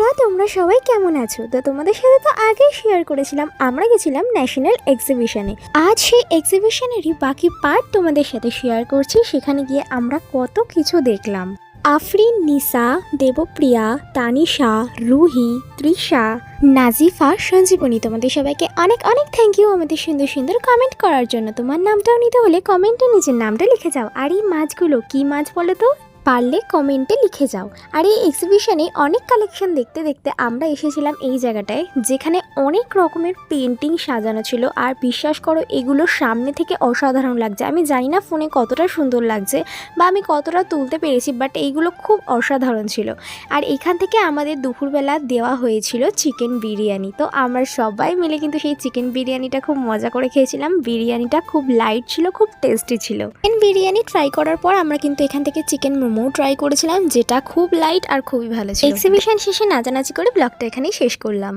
বন্ধুরা, তোমরা সবাই কেমন আছো? তো তোমাদের সাথে তো আগেই শেয়ার করেছিলাম আমরা গেছিলাম ন্যাশনাল এক্সিবিশনে। আজ সেই এক্সিবিশনেরই বাকি পার্ট তোমাদের সাথে শেয়ার করছি। সেখানে গিয়ে আমরা কত কিছু দেখলাম। আফরিন, নিসা, দেবপ্রিয়া, তানিশা, রুহি, তৃষা, নাজিফা, সঞ্জীবনী, তোমাদের সবাইকে অনেক অনেক থ্যাংক ইউ আমাদের সুন্দর সুন্দর কমেন্ট করার জন্য। তোমার নামটাও নিতে হলে কমেন্টে নিজের নামটা লিখে যাও। আর এই মাছগুলো কি মাছ বলো তো? পারলে কমেন্টে লিখে যাও। আর এই এক্সিবিশনে অনেক কালেকশন দেখতে দেখতে আমরা এসেছিলাম এই জায়গাটায়, যেখানে অনেক রকমের পেন্টিং সাজানো ছিল। আর বিশ্বাস করো, এগুলো সামনে থেকে অসাধারণ লাগছে। আমি জানি না ফোনে কতটা সুন্দর লাগছে বা আমি কতটা তুলতে পেরেছি, বাট এইগুলো খুব অসাধারণ ছিল। আর এখান থেকে আমাদের দুপুরবেলা দেওয়া হয়েছিল চিকেন বিরিয়ানি। তো আমরা সবাই মিলে কিন্তু সেই চিকেন বিরিয়ানিটা খুব মজা করে খেয়েছিলাম। বিরিয়ানিটা খুব লাইট ছিল, খুব টেস্টি ছিল। চিকেন বিরিয়ানি ট্রাই করার পর আমরা কিন্তু এখান থেকে চিকেন মোমো ট্রাই করেছিলাম, যেটা খুব লাইট আর খুবই ভালো ছিল। এক্সিবিশন শেষে নাচানাচি করে ব্লগটা এখানেই শেষ করলাম।